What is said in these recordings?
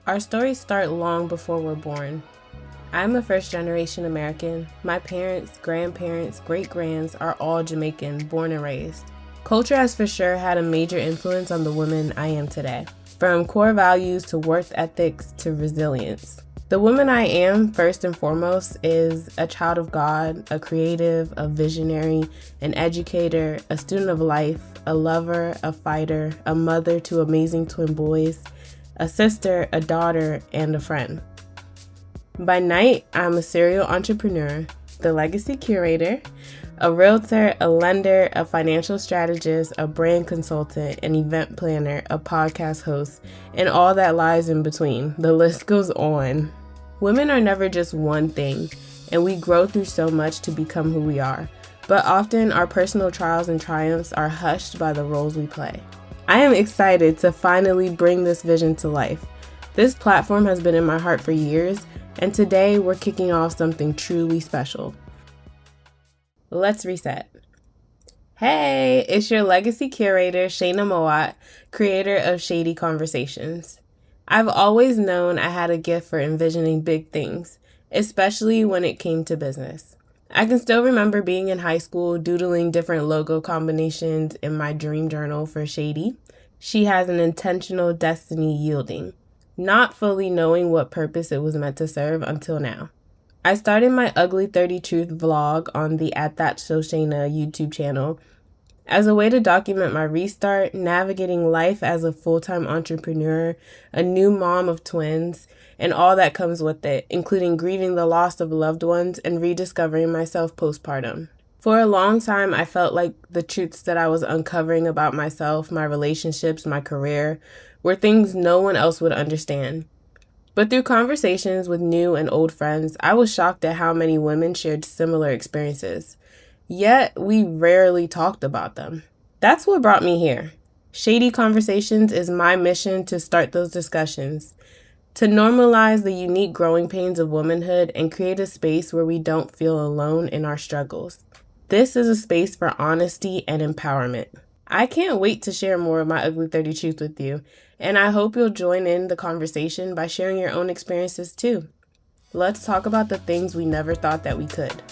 Our stories start long before we're born. I'm a first-generation American. My parents, grandparents, great-grands are all Jamaican, born and raised. Culture has for sure had a major influence on the woman I am today, from core values to work ethics to resilience. The woman I am, first and foremost, is a child of God, a creative, a visionary, an educator, a student of life, a lover, a fighter, a mother to amazing twin boys, a sister, a daughter, and a friend. By night, I'm a serial entrepreneur, the Legacy Curator, a realtor, a lender, a financial strategist, a brand consultant, an event planner, a podcast host, and all that lies in between. The list goes on. Women are never just one thing, and we grow through so much to become who we are. But often, our personal trials and triumphs are hushed by the roles we play. I am excited to finally bring this vision to life. This platform has been in my heart for years, and today we're kicking off something truly special. Let's reset. Hey, it's your Legacy Curator, Shaina Mowatt, creator of SHAIDY Conversations. I've always known I had a gift for envisioning big things, especially when it came to business. I can still remember being in high school doodling different logo combinations in my dream journal for SHAIDY. She has an intentional destiny yielding, not fully knowing what purpose it was meant to serve until now. I started my Ugly 30 Truth vlog on the At That So Shaina YouTube channel as a way to document my restart, navigating life as a full-time entrepreneur, a new mom of twins, and all that comes with it, including grieving the loss of loved ones and rediscovering myself postpartum. For a long time, I felt like the truths that I was uncovering about myself, my relationships, my career, were things no one else would understand. But through conversations with new and old friends, I was shocked at how many women shared similar experiences. Yet, we rarely talked about them. That's what brought me here. SHAIDY Conversations is my mission to start those discussions, to normalize the unique growing pains of womanhood and create a space where we don't feel alone in our struggles. This is a space for honesty and empowerment. I can't wait to share more of my Ugly 30 Truth with you, and I hope you'll join in the conversation by sharing your own experiences too. Let's talk about the things we never thought that we could.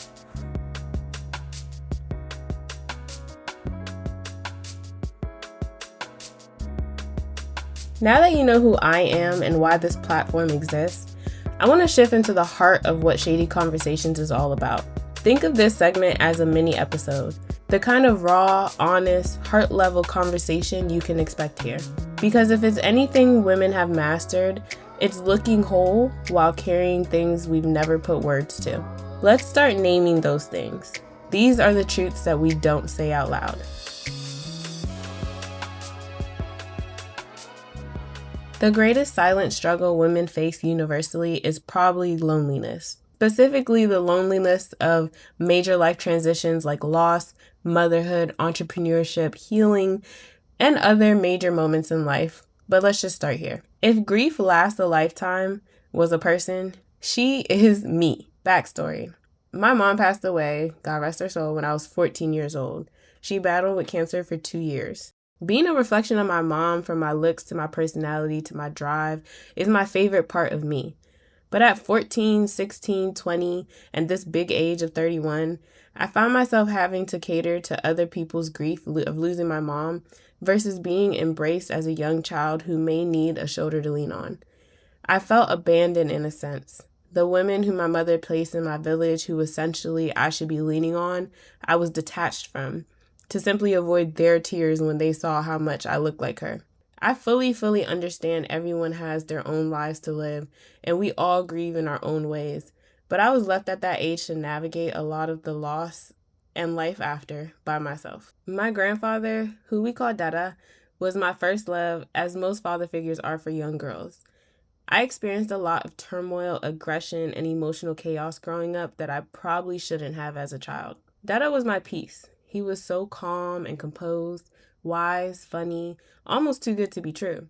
Now that you know who I am and why this platform exists, I want to shift into the heart of what SHAIDY Conversations is all about. Think of this segment as a mini episode, the kind of raw, honest, heart-level conversation you can expect here. Because if it's anything women have mastered, it's looking whole while carrying things we've never put words to. Let's start naming those things. These are the truths that we don't say out loud. The greatest silent struggle women face universally is probably loneliness. Specifically, the loneliness of major life transitions like loss, motherhood, entrepreneurship, healing, and other major moments in life. But let's just start here. If grief lasts a lifetime was a person, she is me. Backstory. My mom passed away, God rest her soul, when I was 14 years old. She battled with cancer for 2 years. Being a reflection of my mom, from my looks to my personality to my drive, is my favorite part of me. But at 14, 16, 20, and this big age of 31, I found myself having to cater to other people's grief of losing my mom versus being embraced as a young child who may need a shoulder to lean on. I felt abandoned in a sense. The women who my mother placed in my village, who essentially I should be leaning on, I was detached from, to simply avoid their tears when they saw how much I looked like her. I fully understand everyone has their own lives to live, and we all grieve in our own ways. But I was left at that age to navigate a lot of the loss and life after by myself. My grandfather, who we call Dada, was my first love, as most father figures are for young girls. I experienced a lot of turmoil, aggression, and emotional chaos growing up that I probably shouldn't have as a child. Dada was my peace. He was so calm and composed, wise, funny, almost too good to be true.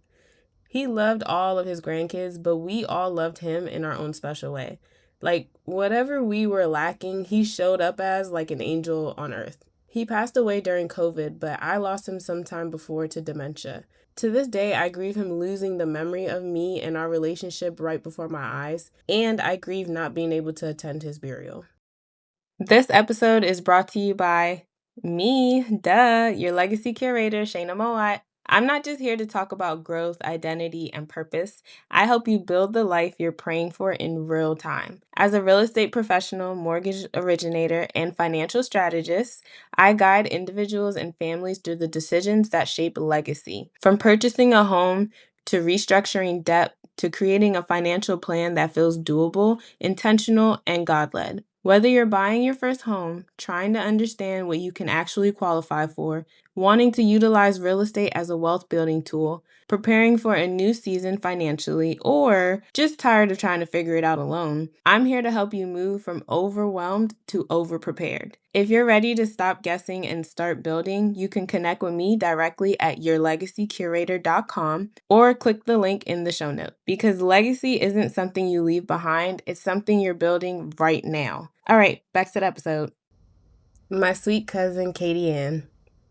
He loved all of his grandkids, but we all loved him in our own special way. Like, whatever we were lacking, he showed up as like an angel on earth. He passed away during COVID, but I lost him sometime before to dementia. To this day, I grieve him losing the memory of me and our relationship right before my eyes, and I grieve not being able to attend his burial. This episode is brought to you by me, your Legacy Curator, Shaina Mowatt. I'm not just here to talk about growth, identity, and purpose. I help you build the life you're praying for in real time. As a real estate professional, mortgage originator, and financial strategist, I guide individuals and families through the decisions that shape legacy. From purchasing a home to restructuring debt to creating a financial plan that feels doable, intentional, and God-led. Whether you're buying your first home, trying to understand what you can actually qualify for, wanting to utilize real estate as a wealth building tool, preparing for a new season financially, or just tired of trying to figure it out alone, I'm here to help you move from overwhelmed to overprepared. If you're ready to stop guessing and start building, you can connect with me directly at yourlegacycurator.com or click the link in the show notes. Because legacy isn't something you leave behind, it's something you're building right now. All right, back to the episode. My sweet cousin, Katie Ann.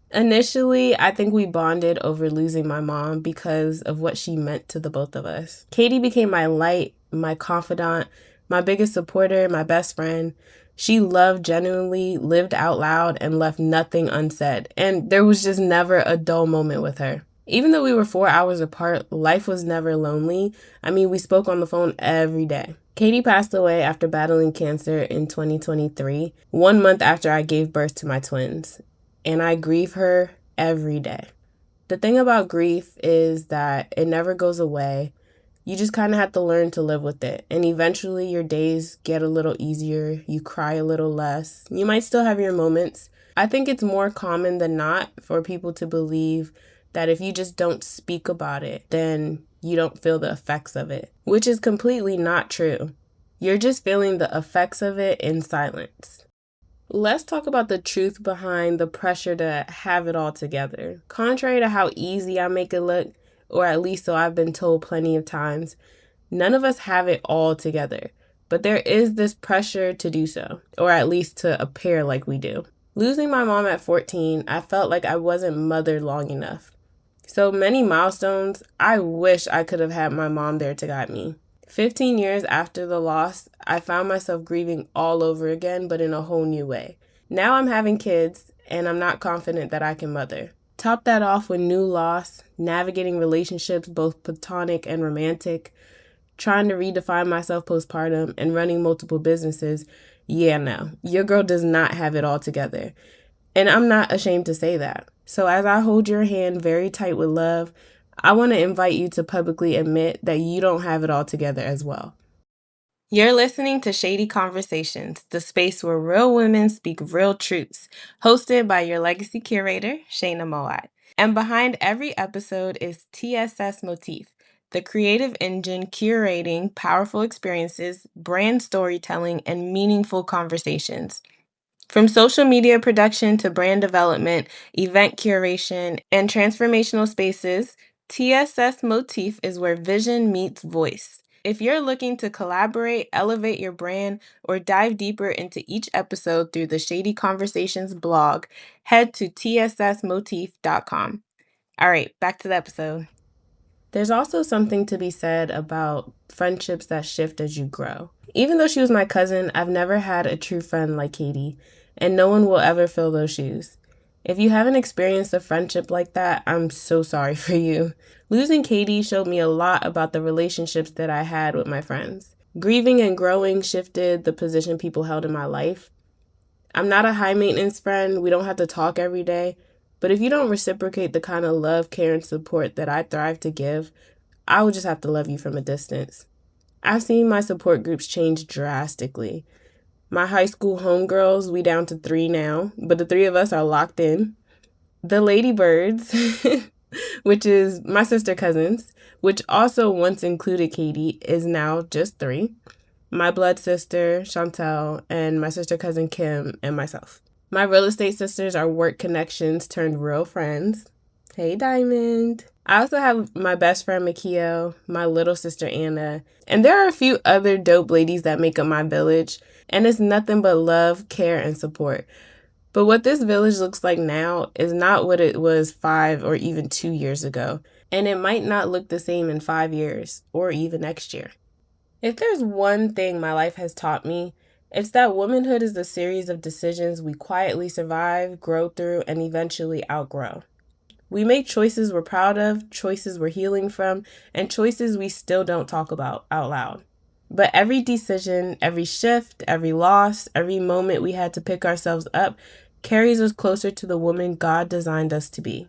Initially, I think we bonded over losing my mom because of what she meant to the both of us. Katie became my light, my confidant, my biggest supporter, my best friend. She loved genuinely, lived out loud, and left nothing unsaid. And there was just never a dull moment with her. Even though we were 4 hours apart, life was never lonely. I mean, we spoke on the phone every day. Katie passed away after battling cancer in 2023, 1 month after I gave birth to my twins. And I grieve her every day. The thing about grief is that it never goes away. You just kind of have to learn to live with it. And eventually your days get a little easier. You cry a little less. You might still have your moments. I think it's more common than not for people to believe that if you just don't speak about it, then you don't feel the effects of it, which is completely not true. You're just feeling the effects of it in silence. Let's talk about the truth behind the pressure to have it all together. Contrary to how easy I make it look, or at least so I've been told plenty of times, none of us have it all together. But there is this pressure to do so, or at least to appear like we do. Losing my mom at 14, I felt like I wasn't mothered long enough. So many milestones, I wish I could have had my mom there to guide me. 15 years after the loss, I found myself grieving all over again, but in a whole new way. Now I'm having kids, and I'm not confident that I can mother. Top that off with new loss, navigating relationships, both platonic and romantic, trying to redefine myself postpartum, and running multiple businesses. Yeah, no, your girl does not have it all together. And I'm not ashamed to say that. So as I hold your hand very tight with love, I want to invite you to publicly admit that you don't have it all together as well. You're listening to Shady Conversations, the space where real women speak real truths, hosted by your Legacy Curator, Shaina Mowatt. And behind every episode is TSS Motif, the creative engine curating powerful experiences, brand storytelling, and meaningful conversations. From social media production to brand development, event curation, and transformational spaces, TSS Motif is where vision meets voice. If you're looking to collaborate, elevate your brand, or dive deeper into each episode through the Shady Conversations blog, head to tssmotif.com. All right, back to the episode. There's also something to be said about friendships that shift as you grow. Even though she was my cousin, I've never had a true friend like Katie, and no one will ever fill those shoes. If you haven't experienced a friendship like that, I'm so sorry for you. Losing Katie showed me a lot about the relationships that I had with my friends. Grieving and growing shifted the position people held in my life. I'm not a high maintenance friend. We don't have to talk every day. But if you don't reciprocate the kind of love, care, and support that I thrive to give, I will just have to love you from a distance. I've seen my support groups change drastically. My high school homegirls, we down to 3 now, but the 3 of us are locked in. The Ladybirds, which is my sister cousins, which also once included Katie, is now just 3. My blood sister, Chantel, and my sister cousin Kim, and myself. My real estate sisters are work connections turned real friends. Hey, Diamond. I also have my best friend, Makio, my little sister, Anna, and there are a few other dope ladies that make up my village, and it's nothing but love, care, and support. But what this village looks like now is not what it was 5 or even 2 years ago, and it might not look the same in 5 years or even next year. If there's one thing my life has taught me, it's that womanhood is a series of decisions we quietly survive, grow through, and eventually outgrow. We make choices we're proud of, choices we're healing from, and choices we still don't talk about out loud. But every decision, every shift, every loss, every moment we had to pick ourselves up carries us closer to the woman God designed us to be.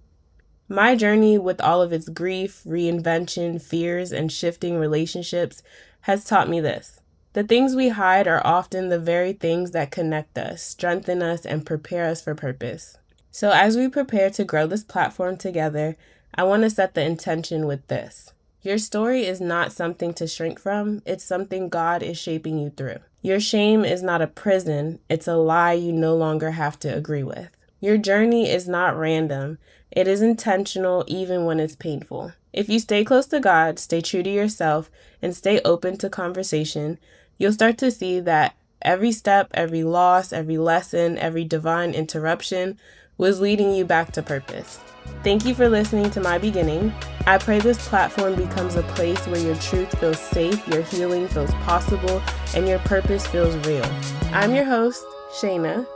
My journey, with all of its grief, reinvention, fears, and shifting relationships, has taught me this. The things we hide are often the very things that connect us, strengthen us, and prepare us for purpose. So as we prepare to grow this platform together, I want to set the intention with this. Your story is not something to shrink from, it's something God is shaping you through. Your shame is not a prison, it's a lie you no longer have to agree with. Your journey is not random, it is intentional even when it's painful. If you stay close to God, stay true to yourself, and stay open to conversation, you'll start to see that every step, every loss, every lesson, every divine interruption was leading you back to purpose. Thank you for listening to my beginning. I pray this platform becomes a place where your truth feels safe, your healing feels possible, and your purpose feels real. I'm your host, Shaina,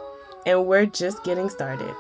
and we're just getting started.